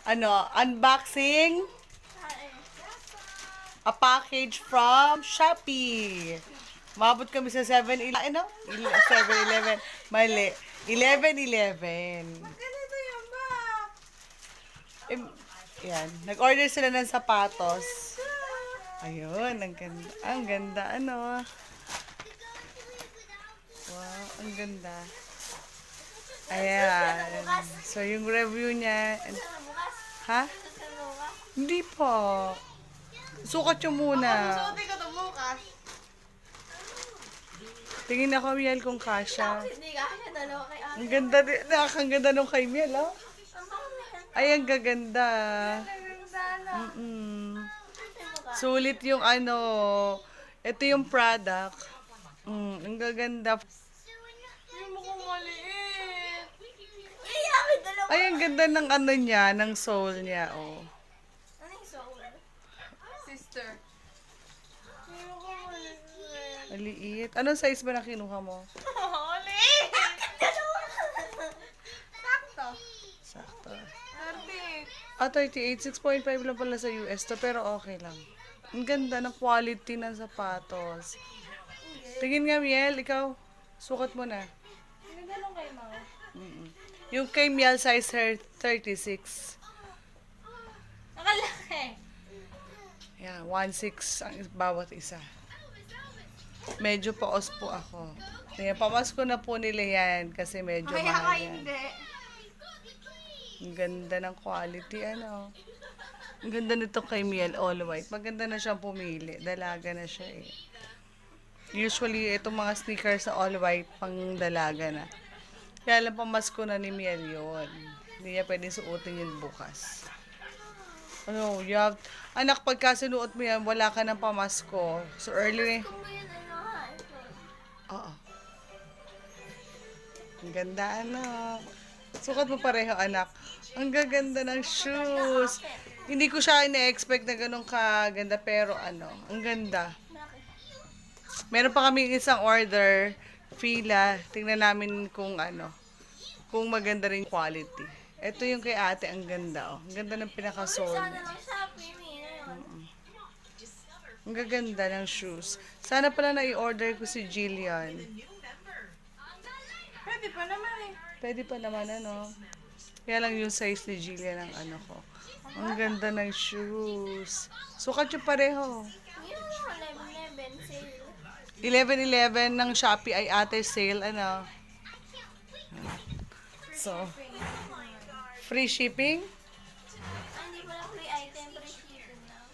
unboxing a package from Shoppee. Mabot kami sa 7-Eleven. 7-Eleven. Mali. 11-11. Ganito yung bag. Yan. Nag-order sila ng sapatos. Ayun. Ang ganda. Wow. Ang ganda. Ayan. So, yung review niya. Ha? Hindi po. Sukat yung muna. Suotin ko ito bukas. Tingin ako, Miel, kung kasha. Hindi ka siya dalawa kay ate. Ang ganda din. Ang ganda nung kay Miel, oh. Ay, ang gaganda. Sulit yung ito yung product. Ang gaganda. Hindi mo kong maliit. Ay, ang ganda ng niya, ng sole niya, oh. Ano yung soul? Sister. Hindi mo kong maliit. Maliit. Anong size ba na kinuha mo? Maliit! Sakto. Sakto. 30. 38, 6.5 lang pala sa US to, pero okay lang. Ang ganda ng quality ng sapatos. Tingin nga, Miel, ikaw, sukat mo na. Hindi ganun kayo, mama. Yung kay Miel, size 36. Nakalaki. Yan, 1.6 ang bawat isa. Medyo paos po ako. Kaya pamasko na po nila yan kasi medyo Kaya ka mahal yan. hindi. Ang ganda ng quality, Ang ganda nito kay Miel, all white. Maganda na siyang pumili. Dalaga na siya eh. Usually, itong mga sneakers sa all white, pang dalaga na. Kaya lang pamasko na ni Miel yun. Hindi niya pwedeng suotin yun bukas. Anak, pagka sinuot mo yan, wala ka ng pamasko. So, early. Oo. Ang ganda, Sukat mo pareho, anak. Ang gaganda ng shoes. Hindi ko siya ina-expect na ganun kaganda, pero ang ganda. Meron pa kami isang order, fila. Tingnan namin kung kung maganda rin quality. Ito yung kay ate, ang ganda, oh. Ang ganda ng pinaka-sole niya. Ang gaganda ng shoes. Sana pala na-i-order ko si Jillian. Pwede pa naman eh. Pwede pa naman, Kaya lang yung size ni Jillian ang ko. Ang ganda ng shoes. Sukat yung pareho. Yung 11-11 sale. 11-11 ng Shoppee ay ate sale, So, free shipping? Hindi pala free item, free shipping na.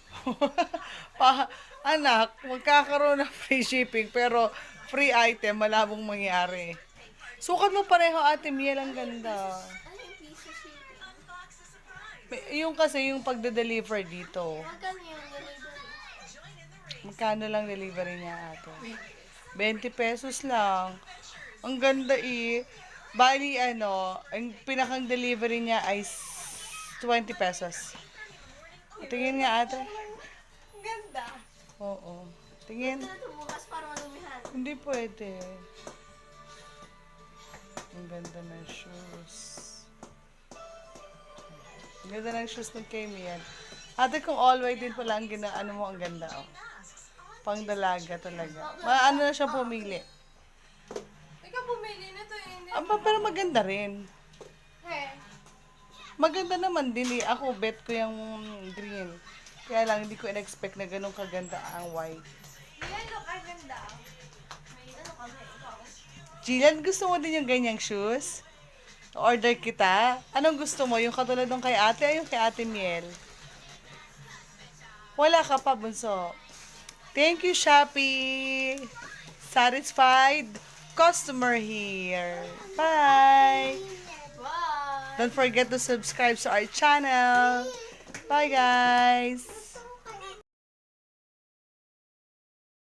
Anak, magkakaroon ng free shipping pero free item, malabong mangyari. Sukat mo pareho, ate Miel, ang ganda. Ano yung piso shipping? Yung kasi yung pagde-deliver dito. Magkano yung delivery? Magkano lang delivery niya, ate? 20 pesos lang. Ang ganda eh. Bali, ang pinakang delivery niya ay 20 pesos. Tingin nga, ate. Ang ganda. Oo. Tingin. Ito na ito bukas para malumihan. Hindi pwede. Ang ganda ng shoes. Ang ganda ng shoes ng Kemi yan. Ate, kung all white din pala ang mo, ang ganda, oh. Pang dalaga talaga. Ano na siya pumili. Ikaw bumili na to eh. Pero maganda rin. Hey. Maganda naman din eh. Ako, bet ko yung green. Kaya lang, hindi ko in-expect na ganun kaganda ang white. Yan, look, ang ganda. May kami, ikaw. Jillian, gusto mo din yung ganyang shoes? Order kita. Anong gusto mo? Yung katulad ng kay ate o yung kay ate Miel? Wala ka pa, bunso. Thank you, Shoppee. Satisfied customer here. Bye. Bye. Don't forget to subscribe to our channel. Bye, guys.